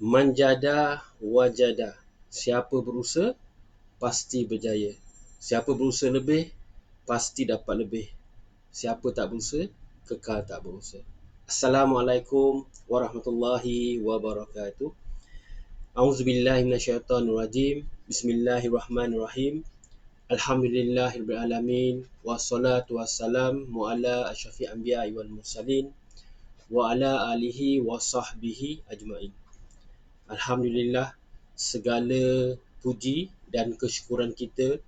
Manjada wajada. Siapa berusaha pasti berjaya. Siapa berusaha lebih pasti dapat lebih. Siapa tak berusaha kekal tak berusaha. Assalamualaikum warahmatullahi wabarakatuh. Auzubillahi minasyaitonirrajim. Bismillahirrahmanirrahim. Alhamdulillahirabbil alamin wassalatu wassalamu ala asyrafil anbiya'i wal mursalin wa ala alihi wa sahbihi ajmain. Alhamdulillah, segala puji dan kesyukuran kita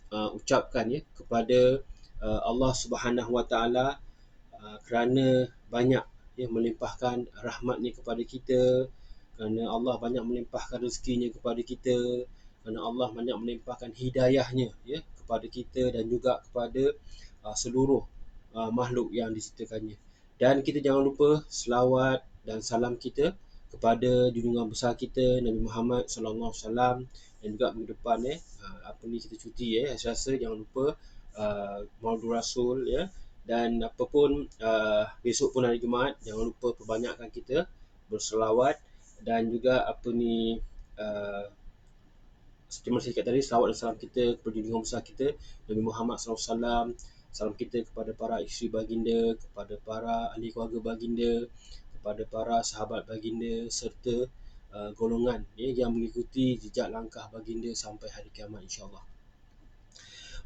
ucapkan ya kepada Allah Subhanahu Wa Taala kerana banyak melimpahkan rahmat-Nya kepada kita, kerana Allah banyak melimpahkan rezekinya kepada kita, kerana Allah banyak melimpahkan hidayahnya ya kepada kita dan juga kepada seluruh makhluk yang diciptakannya. Dan kita jangan lupa selawat dan salam kita kepada junjungan besar kita Nabi Muhammad sallallahu alaihi wasallam, dan juga minggu depan kita cuti saya rasa jangan lupa Maulid Rasul ya. Dan apapun besok pun hari Jumaat, jangan lupa perbanyakkan kita berselawat dan juga seperti mana saya cakap tadi, selawat dan salam kita kepada junjungan besar kita Nabi Muhammad sallallahu alaihi wasallam. Salam kita kepada para isteri baginda, kepada para ahli keluarga baginda, kepada para sahabat baginda serta golongan yang mengikuti jejak langkah baginda sampai hari kiamat insya-Allah.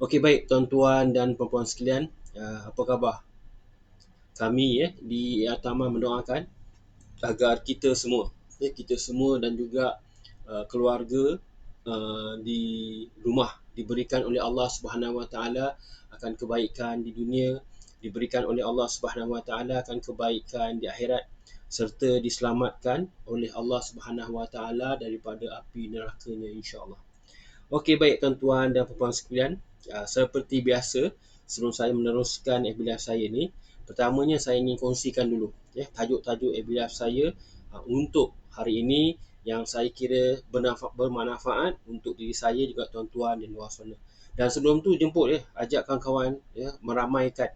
Okey, baik tuan-tuan dan puan-puan sekalian, apa khabar? Kami di Atama mendoakan agar kita semua dan juga keluarga di rumah diberikan oleh Allah Subhanahu Wa Taala akan kebaikan di dunia, diberikan oleh Allah Subhanahu Wa Taala akan kebaikan di akhirat, serta diselamatkan oleh Allah Subhanahu Wa Taala daripada api neraka-Nya insya-Allah. Okey, baik tuan-tuan dan puan-puan sekalian, seperti biasa sebelum saya meneruskan epilaf saya ni, pertamanya saya ingin kongsikan dulu tajuk-tajuk epilaf saya untuk hari ini yang saya kira bermanfaat untuk diri saya juga tuan-tuan di luar sana. Dan sebelum tu jemput ajak kawan-kawan meramaikan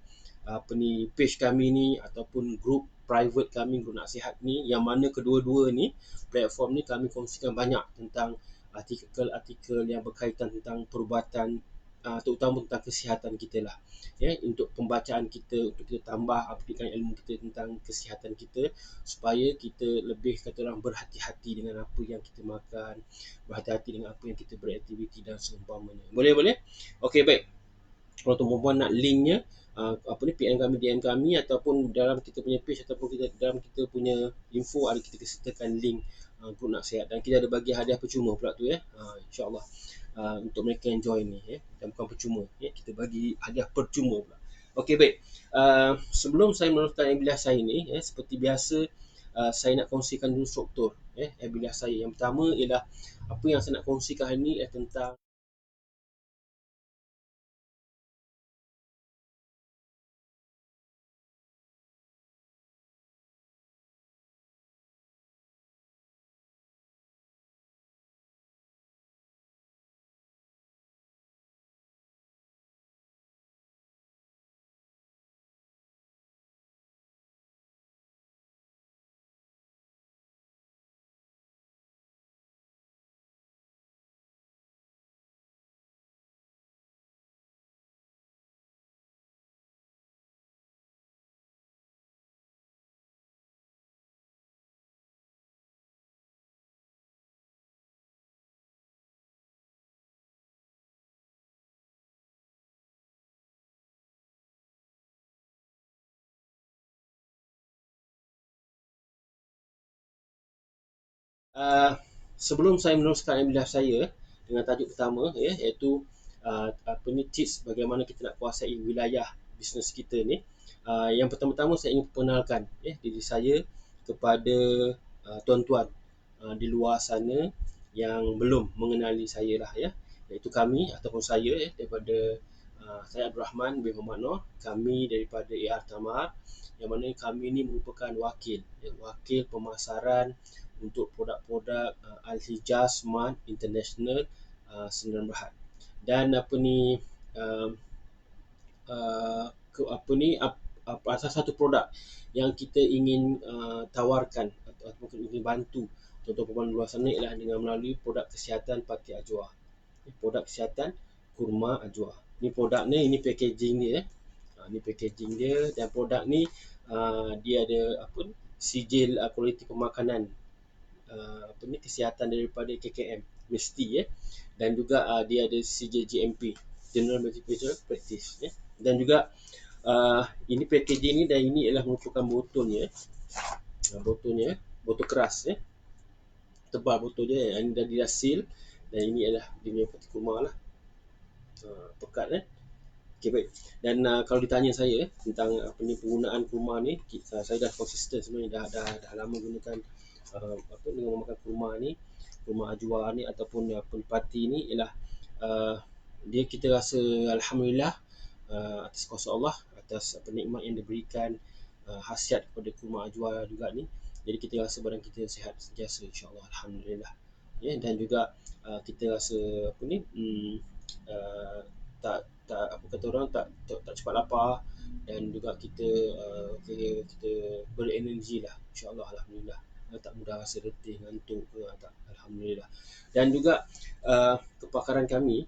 page kami ni ataupun grup private kami, grup nasihat ni, yang mana kedua-dua ni platform ni kami kongsikan banyak tentang artikel-artikel yang berkaitan tentang perubatan, terutama tentang kesihatan kita lah untuk pembacaan kita, untuk kita tambah updatekan ilmu kita tentang kesihatan kita, supaya kita lebih berhati-hati dengan apa yang kita makan, berhati-hati dengan apa yang kita beraktiviti dan seumpamanya. Boleh? Okey, baik. Kalau tuan-puan nak linknya, PM kami, DM kami, ataupun dalam kita punya page, ataupun dalam kita punya info ada kita sertakan link grup nasihat, dan kita ada bagi hadiah percuma pula tu insya-Allah untuk mereka yang join ni dan bukan percuma kita bagi hadiah percuma pula. Okey, baik. Sebelum saya meneruskan epilaf saya ni seperti biasa, saya nak kongsikan dulu struktur epilaf saya. Yang pertama ialah apa yang saya nak kongsikan hari ni tentang sebelum saya meneruskan epilaf saya dengan tajuk pertama iaitu tips bagaimana kita nak kuasai wilayah bisnes kita ni. Yang pertama-tama saya ingin perkenalkan diri saya kepada tuan-tuan di luar sana yang belum mengenali saya lah iaitu kami ataupun saya daripada saya Abdul Rahman bin Muhammad Noor, kami daripada AR Tamar, yang mana kami ni merupakan wakil pemasaran untuk produk-produk Al-Hijaz Smart International Sdn Bhd. Dan salah satu produk yang kita ingin tawarkan ataupun ingin bantu tuan-tuan perempuan luar sana ialah dengan melalui produk kesihatan Pati Ajwa. Produk kesihatan kurma Ajwa. Ni produk ni, ini packaging dia. Ni packaging dia, dan produk ni dia ada apa ni, sijil kualiti pemakanan apa ni, kesihatan daripada KKM mesti dan juga dia ada sijil GMP, General Medical Practice dan juga ini packaging ni, dan ini ialah merupakan botolnya. Botolnya botol keras tebal botol dia, ini dah seal, dan ini adalah dia punya peti kurma lah, pekat Okay, baik. Dan kalau ditanya saya tentang apa ni, penggunaan kurma ni, saya dah konsisten sebenarnya, dah lama gunakan apa dengan memakan kurma ni, kurma Ajwa ni ataupun pati ni, ialah dia kita rasa alhamdulillah atas kuasa Allah, atas nikmat yang diberikan, khasiat kepada kurma Ajwa juga ni. Jadi kita rasa badan kita sihat sentiasa, insya-Allah, alhamdulillah. Dan juga kita rasa apa ni, tak apa kata orang, tak cepat lapar, dan juga kita kita berenergi lah, insya-Allah, alhamdulillah. Tak mudah rasa letih, ngantuk ke, tak, alhamdulillah. Dan juga kepakaran kami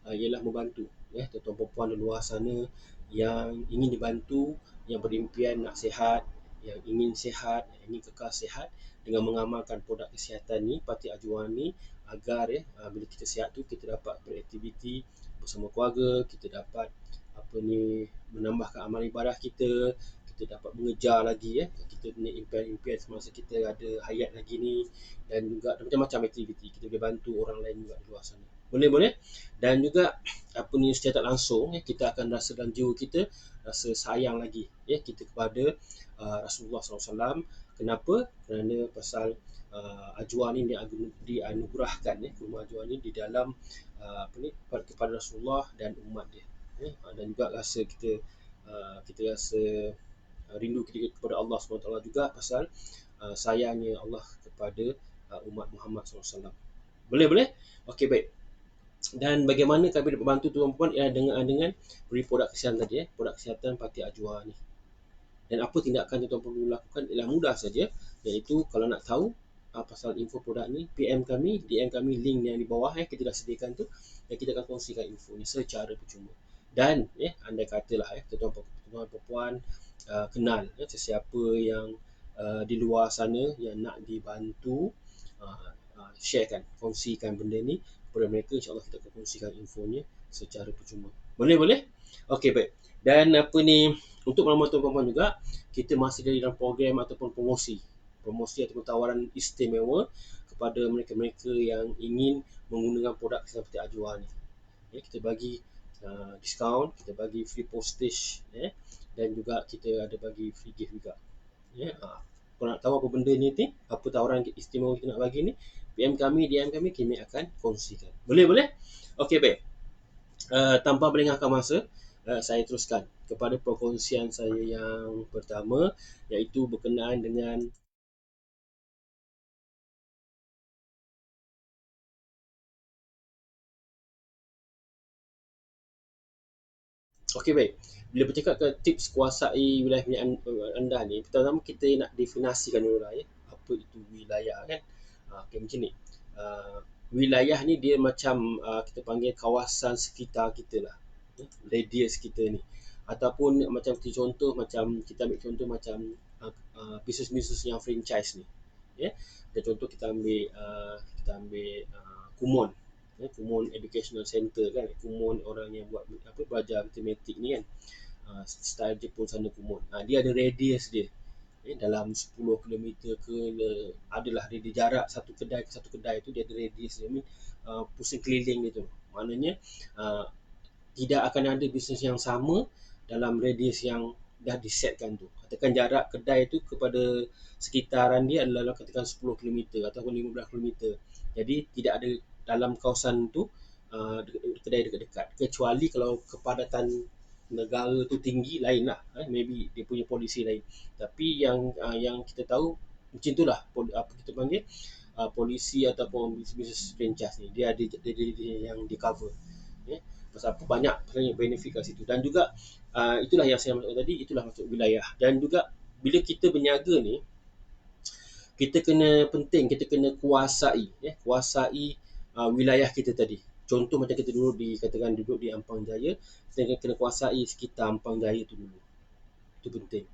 ialah membantu tuan-tuan perempuan di luar sana yang ingin dibantu, yang berimpian nak sihat, yang ingin sihat, yang ingin kekal sihat, dengan mengamalkan produk kesihatan ni, Pati Ajwa ni, agar bila kita sihat tu kita dapat beraktiviti bersama keluarga, kita dapat apa ni, menambahkan amal ibadah kita dapat mengejar lagi kita punya impian-impian semasa kita ada hayat lagi ni, dan juga macam-macam aktiviti kita boleh bantu orang lain juga di luar sana. Boleh. Dan juga apa ni, secara tak langsung kita akan rasa dalam jiwa kita rasa sayang lagi kita kepada Rasulullah SAW. Kenapa? Kerana pasal Ajwa ni dia dianugerahkan kurma Ajwa ni di dalam apa ni, kepada Rasulullah dan umat dia. Dan juga rasa kita rasa rindu kita kepada Allah SWT juga pasal sayangnya Allah kepada umat Muhammad SAW. Boleh? Okey, baik. Dan bagaimana kami dapat bantu tuan-puan ialah dengan beri produk kesihatan tadi produk kesihatan Pati Ajwa ni. Dan apa tindakan tuan-puan perlu lakukan ialah mudah saja, iaitu kalau nak tahu pasal info produk ni, PM kami, DM kami, link yang di bawah kita dah sediakan tu, dan kita akan kongsikan info ni secara percuma. Dan andai katalah tuan-tuan perempuan kenal sesiapa yang di luar sana yang nak dibantu, sharekan, kongsikan benda ni kepada mereka, insya-Allah kita akan kongsikan infonya secara percuma. Boleh? Okey, baik. Dan apa ni, untuk makluman tuan-tuan juga, kita masih ada dalam program ataupun promosi ataupun tawaran istimewa kepada mereka-mereka yang ingin menggunakan produk seperti Ajwa ni. Kita bagi diskaun, kita bagi free postage dan juga kita ada bagi free gift juga. Kalau nak tahu apa benda ni, apa tawaran istimewa kita nak bagi ni, PM kami, DM kami akan kongsikan. Boleh? Okey, baik. Tanpa melengahkan masa, saya teruskan kepada perkongsian saya yang pertama, iaitu berkenaan dengan okey, baik. Bila bercakap ke tips kuasai wilayah pilihan anda ni, pertama kita nak definisikan dulu lah apa itu wilayah kan. Okey, macam ni. Wilayah ni dia macam kita panggil kawasan sekitar kita lah. Radius kita ni. Ataupun macam contoh, macam kita ambil contoh macam bisnes-bisnes yang franchise ni. Dan contoh kita ambil Kumon. Kumon Educational Center kan, Kumon orang yang buat belajar matematik ni kan, style Jepun sana Kumon. Dia ada radius dia dalam 10 km ke, adalah dia jarak satu kedai ke satu kedai tu, dia ada radius dia, pusing keliling dia tu. Maknanya tidak akan ada bisnes yang sama dalam radius yang dah disetkan tu. Katakan jarak kedai tu kepada sekitaran dia adalah katakan 10 km ataupun 15 km. Jadi tidak ada dalam kawasan tu kedai dekat-dekat, kecuali kalau kepadatan negara tu tinggi, lain lah, maybe dia punya polisi lain. Tapi yang kita tahu macam itulah, apa kita panggil polisi ataupun bisnes franchise ni, dia ada yang di cover. Pasal apa, banyak benefit kat situ. Dan juga itulah yang saya maksud tadi, itulah masuk wilayah. Dan juga bila kita berniaga ni, kita kena penting, kita kena kuasai, kuasai wilayah kita tadi. Contoh macam kita duduk di, katakan duduk di Ampang Jaya, kita kena kuasai sekitar Ampang Jaya tu dulu. Itu penting.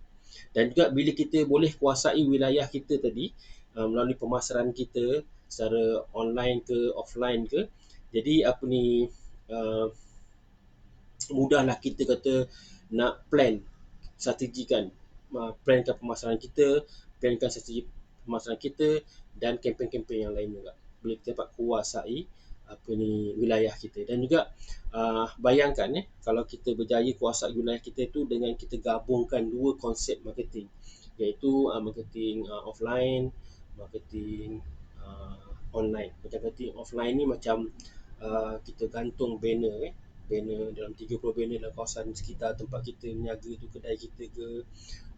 Dan juga bila kita boleh kuasai wilayah kita tadi melalui pemasaran kita secara online ke offline ke, jadi apa ni, uh, mudahlah kita kata nak plan, strategikan, plankan pemasaran kita, plankan strategi pemasaran kita dan kempen-kempen yang lain juga. Bila kita dapat kuasai apa ni wilayah kita. Dan juga bayangkan kalau kita berjaya kuasai wilayah kita tu dengan kita gabungkan dua konsep marketing, iaitu marketing offline, marketing online. Macam marketing offline ni macam kita gantung banner, banner dalam 30 banner dalam kawasan sekitar tempat kita berniaga tu, kedai kita ke,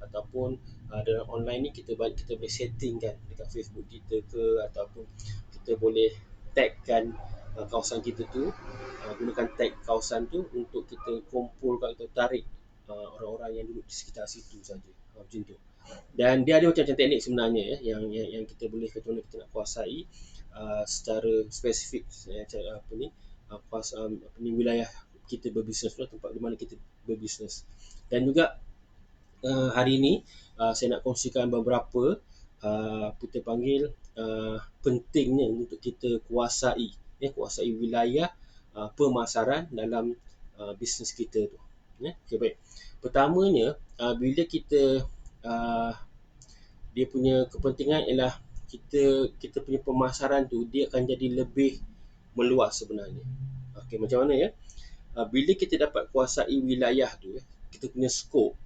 ataupun dalam online ni kita boleh setting kan dekat Facebook kita ke, ataupun kita boleh tagkan kawasan kita tu, gunakan tag kawasan tu untuk kita kumpulkan atau tarik orang-orang yang duduk di sekitar situ saja. Macam tu. Dan dia ada macam-macam teknik sebenarnya yang kita boleh, contohnya kita nak kuasai secara spesifik apa ni, apa ni wilayah kita berbisnes, tempat di mana kita berbisnes. Dan juga hari ini saya nak kongsikan beberapa kita panggil pentingnya untuk kita kuasai wilayah pemasaran dalam bisnes kita tu. Okay, baik. Pertamanya bila kita dia punya kepentingan ialah kita punya pemasaran tu dia akan jadi lebih meluas sebenarnya. Okey, macam mana ya? Bila kita dapat kuasai wilayah tu, kita punya skop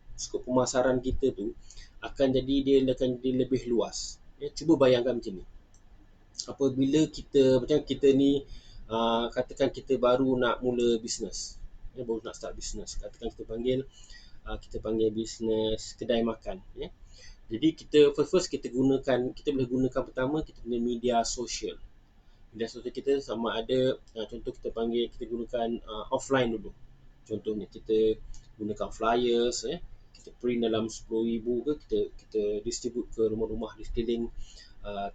pemasaran kita tu dia akan jadi lebih luas. Cuba bayangkan macam ni. Apabila kita macam kita ni katakan kita baru nak mula bisnes. Baru nak start bisnes. Katakan kita panggil bisnes kedai makan, Jadi kita first kita boleh gunakan pertama kita punya media sosial. Media sosial kita sama ada contoh kita gunakan offline dulu. Contohnya kita gunakan flyers, kita print dalam 10,000 ke, kita distribute ke rumah-rumah di sekeliling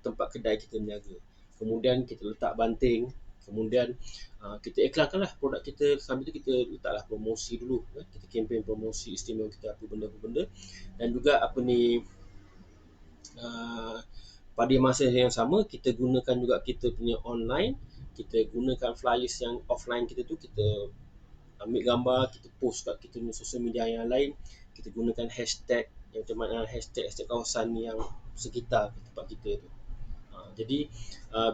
tempat kedai kita berniaga. Kemudian kita letak banting, kemudian kita iklankanlah produk kita, sambil tu kita letaklah promosi dulu, kita kempen promosi istimewa kita apa benda-benda. Dan juga apa ni, pada masa yang sama kita gunakan juga kita punya online, kita gunakan flyers yang offline kita tu, kita ambil gambar, kita post kat kita punya sosial media yang lain, kita gunakan hashtag yang macam mana, hashtag kawasan yang sekitar tempat kita tu. Jadi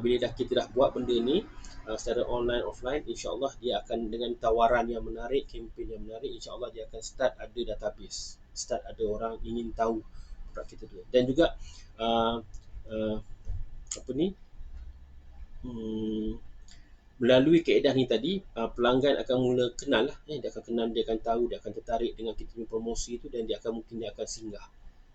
bila kita dah buat benda ni secara online offline, insya-Allah dia akan dengan tawaran yang menarik, kempen yang menarik, insya-Allah dia akan start ada database, start ada orang ingin tahu produk kita tu. Dan juga apa ni, melalui kaedah ni tadi, pelanggan akan mula kenal lah, dia akan kenal, dia akan tahu, dia akan tertarik dengan kita punya promosi tu, dan dia akan singgah.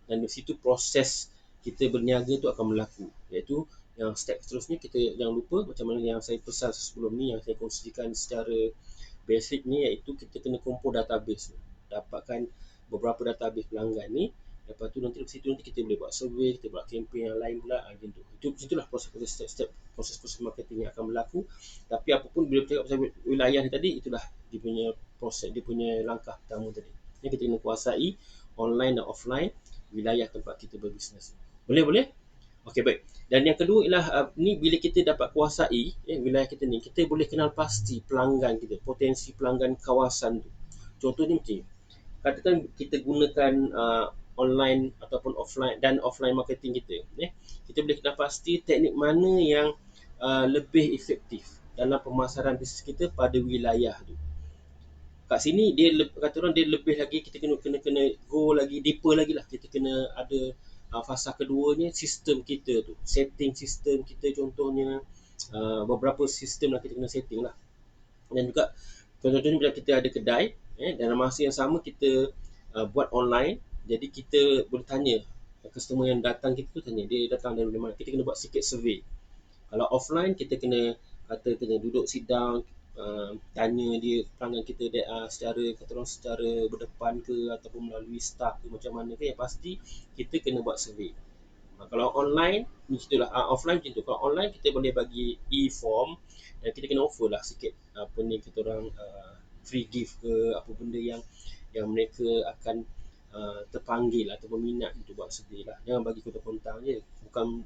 Dan di situ proses kita berniaga tu akan berlaku, iaitu yang step seterusnya kita jangan lupa macam mana yang saya pesan sebelum ni, yang saya kongsikan secara basic ni, iaitu kita kena kumpul database, dapatkan beberapa database pelanggan ni. Lepas tu nanti kita boleh buat survey, kita buat kempen yang lain pula, macam tu. Itulah proses-proses step-step, proses-proses marketing yang akan berlaku. Tapi apapun bila bercakap pasal wilayah ni tadi, itulah dia punya proses, dia punya langkah pertama tadi. Kita kena kuasai online dan offline wilayah tempat kita berbisnes. Boleh? Okey, baik. Dan yang kedua ialah ni bila kita dapat kuasai wilayah kita ni, kita boleh kenal pasti pelanggan kita, potensi pelanggan kawasan tu. Contohnya macam ni. Katakan kita gunakan online ataupun offline marketing kita, kita boleh kenal pasti teknik mana yang lebih efektif dalam pemasaran bisnes kita pada wilayah tu. Kat sini dia kata orang dia lebih lagi, kita kena go lagi deeper lagi lah. Kita kena ada fasa keduanya, sistem kita tu, setting sistem kita, contohnya beberapa sistem lah kita kena setting lah. Dan juga contohnya bila kita ada kedai, dalam masa yang sama kita buat online, jadi kita boleh tanya customer yang datang, kita tu tanya dia datang dari mana, kita kena buat sikit survey. Kalau offline kita kena duduk sit down, tanya dia pelanggan kita secara berdepan ke, ataupun melalui staff ke, macam mana ke, yang pasti kita kena buat survey. Kalau online macam itulah, offline macam tu. Kalau online kita boleh bagi e-form dan kita kena offer lah sikit apa ni kita orang free gift ke apa benda yang mereka akan terpanggil atau berminat untuk buat sedih lah. Jangan bagi kontang-kontang je. Bukan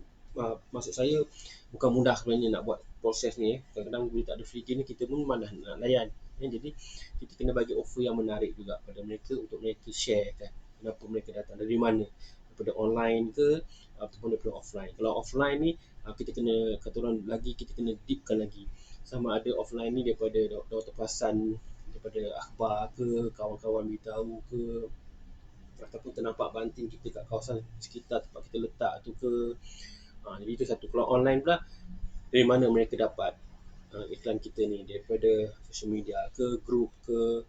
maksud saya bukan mudah sebenarnya nak buat proses ni. Kadang-kadang bila tak ada free gift ni kita pun malas nak layan. Jadi kita kena bagi offer yang menarik juga pada mereka untuk mereka share kan kenapa mereka datang dari mana, daripada online ke ataupun daripada offline. Kalau offline ni kita kena kata orang lagi kita kena deepkan lagi. Sama ada offline ni daripada doktor perasan daripada akhbar ke kawan-kawan beritahu ke ataupun ternampak banting kita kat kawasan sekitar tempat kita letak tu ke. Jadi itu satu. Kalau online pula dari mana mereka dapat iklan kita ni, daripada social media ke, grup ke,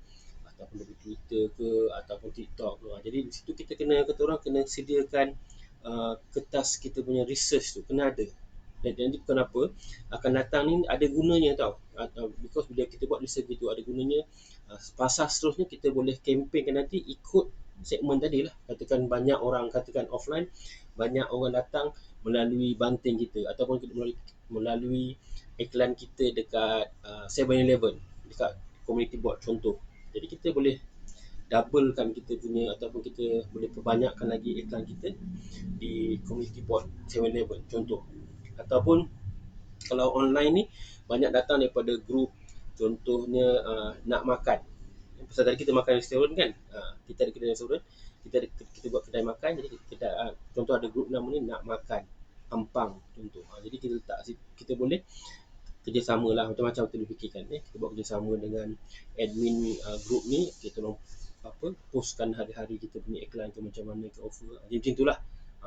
ataupun dari Twitter ke, ataupun TikTok ke. Jadi di situ kita kena kata orang kena sediakan kertas kita punya research tu kena ada. Dan jadi kenapa akan datang ni ada gunanya tau. Because bila kita buat research itu ada gunanya. Pasal seterusnya kita boleh kempenkan nanti ikut segmen tadi lah. Katakan banyak orang, katakan offline, banyak orang datang melalui banting kita ataupun melalui iklan kita dekat 7-Eleven, dekat community board contoh. Jadi kita boleh doublekan kita punya ataupun kita boleh perbanyakkan lagi iklan kita di community board 7-Eleven contoh. Ataupun kalau online ni banyak datang daripada grup, contohnya nak makan. Pasal tadi kita makan restoran kan, kita ada kedai restoran, kita buat kedai makan. Jadi kita contoh ada grup nama ni nak makan Ampang contoh. Jadi kita letak, kita boleh kerjasama lah, macam-macam kita boleh fikirkan. Kita buat kerjasama dengan admin grup ni, kita orang postkan hari-hari kita punya iklan ke macam mana ke offer. Jadi macam itulah.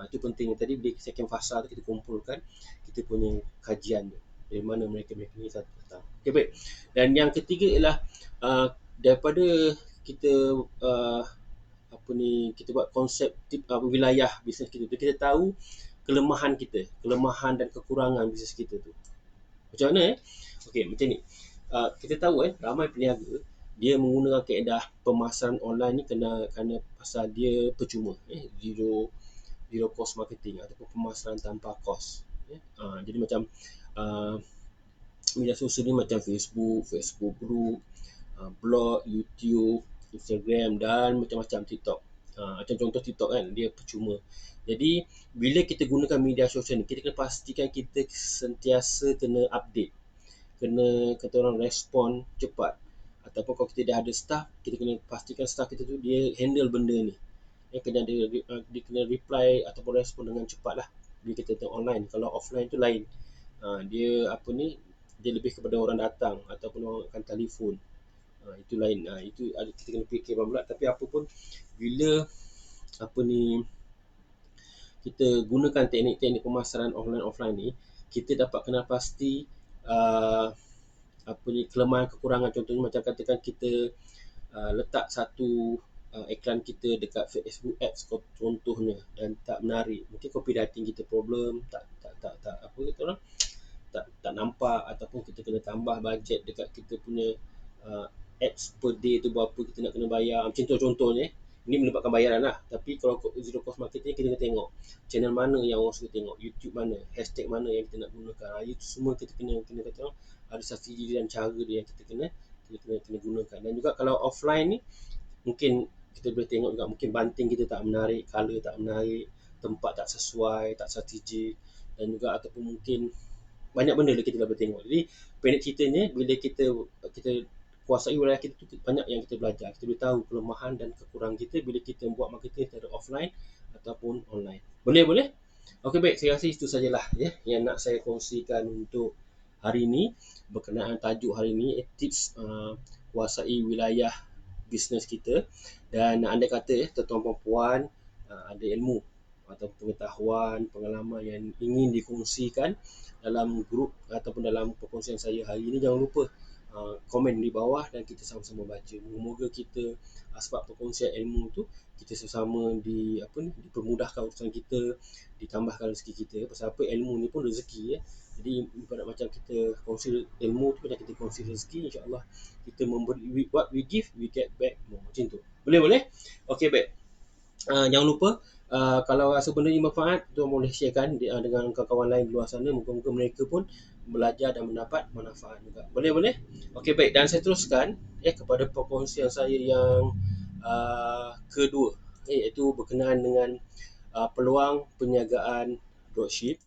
Itu penting. Tadi di second fasa tu kita kumpulkan kita punya kajian tu, dari mana mereka ni datang. Okay, baik. Dan yang ketiga ialah daripada kita kita buat konsep wilayah bisnes kita tu, kita tahu kelemahan kita, kelemahan dan kekurangan bisnes kita tu. Macam mana Okey, macam ni. Kita tahu ramai peniaga dia menggunakan kaedah pemasaran online ni kerana pasal dia percuma, zero cost marketing ataupun pemasaran tanpa kos. Jadi macam media sosial ni macam Facebook group, blog, YouTube, Instagram dan macam-macam TikTok. Macam contoh TikTok kan, dia percuma. Jadi bila kita gunakan media sosial ni, kita kena pastikan kita sentiasa kena update, kena kata orang respon cepat. Ataupun kalau kita dah ada staff, kita kena pastikan staff kita tu dia handle benda ni. Dia kena reply ataupun respon dengan cepat lah bila kita tengok online. Kalau offline tu lain. Dia lebih kepada orang datang ataupun orang akan telefon. Itu lain. Itu kita kena fikir pula. Tapi apa pun bila kita gunakan teknik-teknik pemasaran online offline ni, kita dapat kenal pasti kelemahan kekurangan. Contohnya macam katakan kita letak satu iklan kita dekat Facebook Ads contohnya dan tak menarik, mungkin copywriting kita problem, tak tak nampak, ataupun kita kena tambah bajet dekat kita punya ads per day tu berapa kita nak kena bayar. Macam tu contohnya. Ini melibatkan bayaran lah. Tapi kalau zero cost marketing, kita kena tengok channel mana yang orang suka tengok, YouTube mana, hashtag mana yang kita nak gunakan. Itu semua kita kena kata ada strategi dan cara dia yang kita kena gunakan. Dan juga kalau offline ni, mungkin kita boleh tengok juga mungkin banting kita tak menarik, color tak menarik, tempat tak sesuai, tak strategik, dan juga ataupun mungkin banyak benda kita dah boleh tengok. Jadi pendek ceritanya, bila kita kuasai wilayah kita tu, banyak yang kita belajar. Kita boleh tahu kelemahan dan kekurangan kita bila kita buat marketing secara offline ataupun online. Boleh? Okey, baik. Saya rasa itu sajalah yang nak saya kongsikan untuk hari ini berkenaan tajuk hari ini, tips kuasai wilayah bisnes kita. Dan andai kata tuan-tuan dan puan ada ilmu atau pengetahuan, pengalaman yang ingin dikongsikan dalam grup ataupun dalam perkongsian saya hari ini, jangan lupa komen di bawah dan kita sama-sama baca. Moga kita sebab perkongsian ilmu tu kita sama-sama dipermudahkan urusan kita, ditambahkan rezeki kita. Pasal apa, ilmu ni pun rezeki Jadi ibarat macam kita kongsi ilmu tu, macam kita kongsi rezeki, insya-Allah kita memberi, what we give we get back more. Macam tu. Boleh? Okey, baik. Jangan lupa Kalau rasa benda ni manfaat, tuan boleh sharekan dengan kawan-kawan lain di luar sana. Moga-moga mereka pun belajar dan mendapat manfaat juga. Boleh, boleh? Okey, baik. Dan saya teruskan kepada perkongsian saya yang kedua, iaitu berkenaan dengan peluang perniagaan dropship.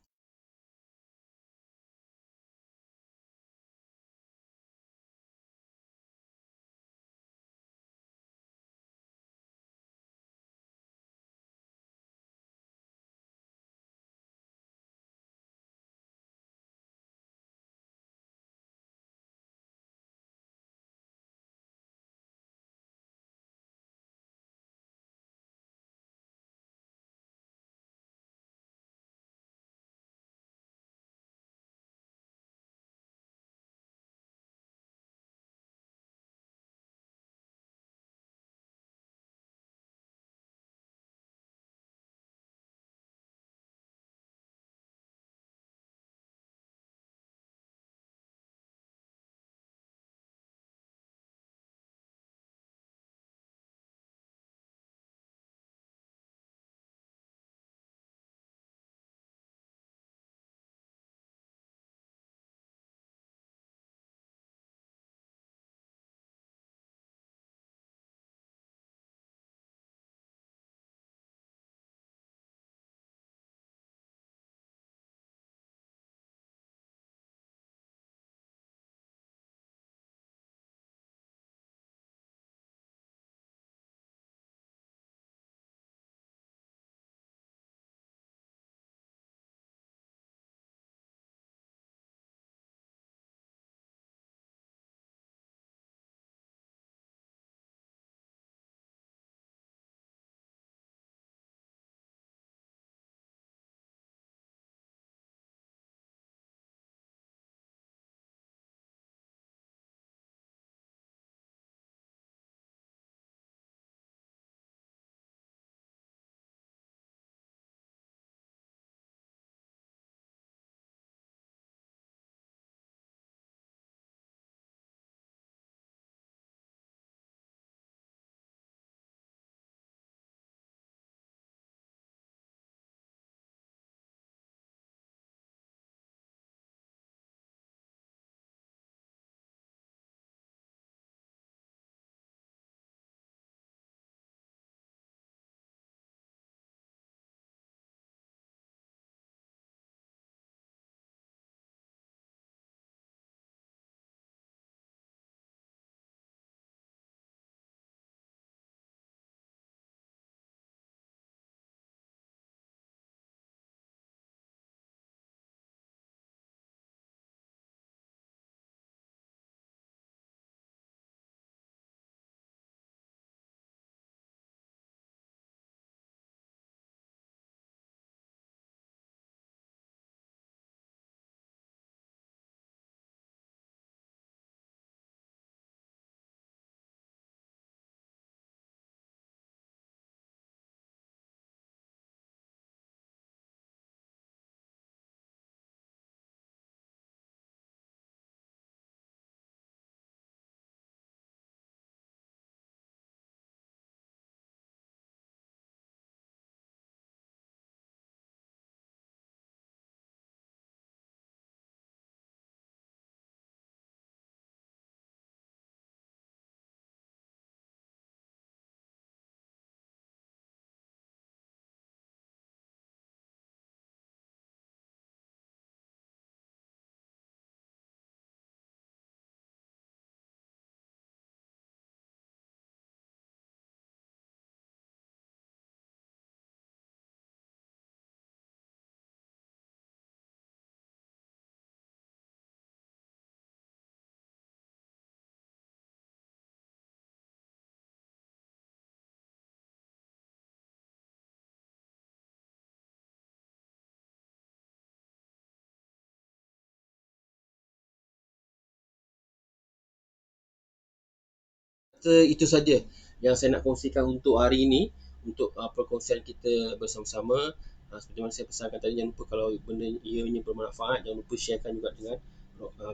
Itu saja yang saya nak kongsikan untuk hari ini, untuk perkongsian kita bersama-sama. Seperti mana saya pesankan tadi, jangan lupa kalau benda ianya bermanfaat, jangan lupa sharekan juga dengan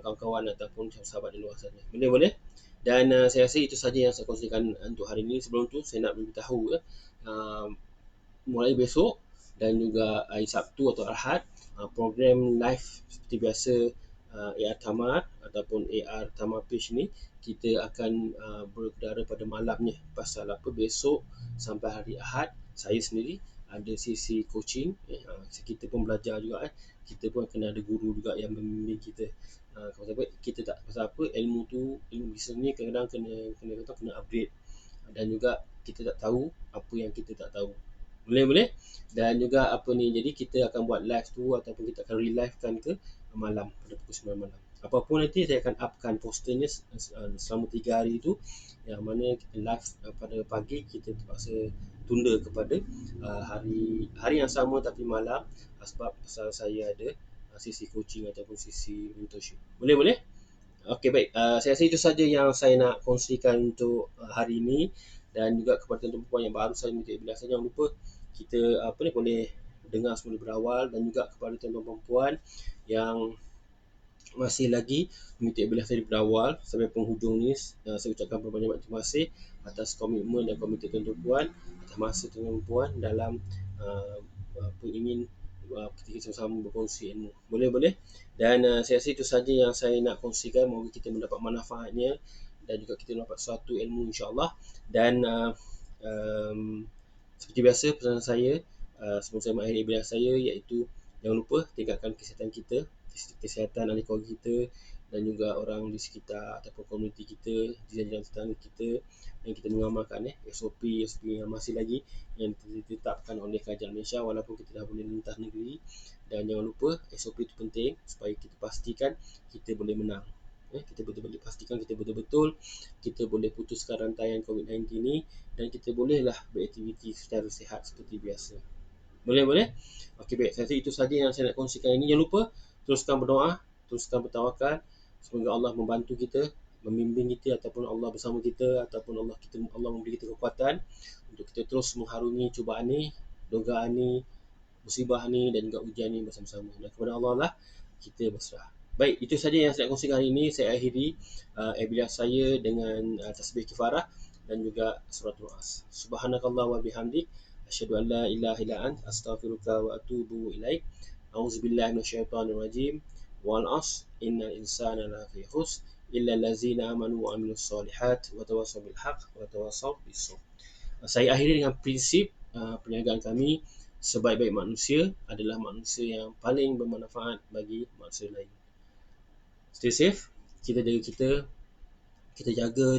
kawan-kawan ataupun sahabat di luar sana. Boleh, boleh? Dan saya rasa itu saja yang saya kongsikan untuk hari ini. Sebelum tu saya nak beritahu mulai besok dan juga hari Sabtu atau Ahad, program live seperti biasa, AR Tamat ataupun AR Tamat Page ni kita akan berkendara pada malamnya. Pasal apa, besok sampai hari Ahad saya sendiri ada sesi coaching, kita pun belajar juga, kita pun kena ada guru juga yang membimbing kita. Pasal apa, kita tak, pasal apa, ilmu bisnes ni kadang-kadang kena upgrade, dan juga kita tak tahu apa yang kita tak tahu. Boleh. Dan juga apa ni, jadi kita akan buat live tu ataupun kita akan relivekan ke malam, pada pukul 9 malam. Apapun nanti saya akan upkan posternya selama 3 hari tu, yang mana kita live pada pagi, kita terpaksa tunda kepada hari yang sama tapi malam, sebab pasal saya ada sisi coaching ataupun sisi mentorship. Boleh. Okey, baik. Saya rasa itu saja yang saya nak kongsikan untuk hari ini. Dan juga kepada tuan-tuan puan yang baru saya minta bilas, jangan lupa kita boleh dengar semula berawal, dan juga kepada tuan-tuan puan yang masih lagi mengikuti bilas saya berawal sampai penghujung ni, saya ucapkan berbanyak terima kasih atas komitmen dan komitmen tuan-tuan puan, atas masa tuan-tuan puan dalam ingin kita sama-sama berkongsi ilmu. Boleh. Dan saya rasa itu saja yang saya nak kongsikan. Moga kita mendapat manfaatnya dan juga kita dapat suatu ilmu, insya-Allah. Dan seperti biasa, pesan saya sebelum saya mengakhiri bilas saya, iaitu jangan lupa tingkatkan kesihatan kita, kesihatan ahli keluarga kita, dan juga orang di sekitar ataupun komuniti kita, jiran-jiran tetangga kita, yang kita mengamalkan SOP yang masih lagi yang ditetapkan oleh kerajaan Malaysia, walaupun kita dah boleh lintas negeri. Dan jangan lupa SOP itu penting supaya kita pastikan kita boleh menang. Kita betul-betul pastikan kita betul-betul kita boleh putuskan rantaian COVID-19 ini, dan kita bolehlah beraktiviti secara sihat seperti biasa. Boleh. Okey, baik. Saya rasa itu saja yang saya nak kongsikan ini. Jangan lupa teruskan berdoa, teruskan bertawakal. Semoga Allah membantu kita, membimbing kita, ataupun Allah bersama kita, ataupun Allah memberi kita kekuatan untuk kita terus mengharungi cubaan ni, dogaan ni, musibah ni, dan juga ujian ni bersama-sama. Dan kepada Allah lah kita berserah. Baik, itu saja yang saya kongsikan hari ini. Saya akhiri bilas saya dengan tasbih kifarah dan juga suratul as. Subhanakallah wa bihamdik, asyhadu an la ilaha illa ant, astaghfiruka wa atubu ilaik. Auzubillahi minasyaitonir rajim. Wal as innal insana lafi khusr illa allazina amanu wa amilus solihat wa tawassaw bil haqq wa tawassaw bis sabr. Saya akhiri dengan prinsip perniagaan kami. Sebaik-baik manusia adalah manusia yang paling bermanfaat bagi manusia lain. Stay safe. Kita jaga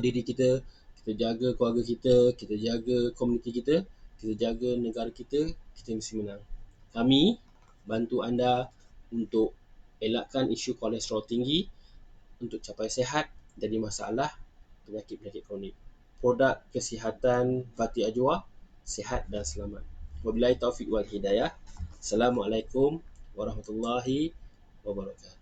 diri kita, kita jaga keluarga kita, kita jaga komuniti kita, kita jaga negara kita mesti menang. Kami bantu anda untuk elakkan isu kolesterol tinggi, untuk capai sihat dari masalah penyakit-penyakit kronik. Produk kesihatan Fatih Ajwa, sihat dan selamat. Wabillahi taufiq wal hidayah. Assalamualaikum warahmatullahi wabarakatuh.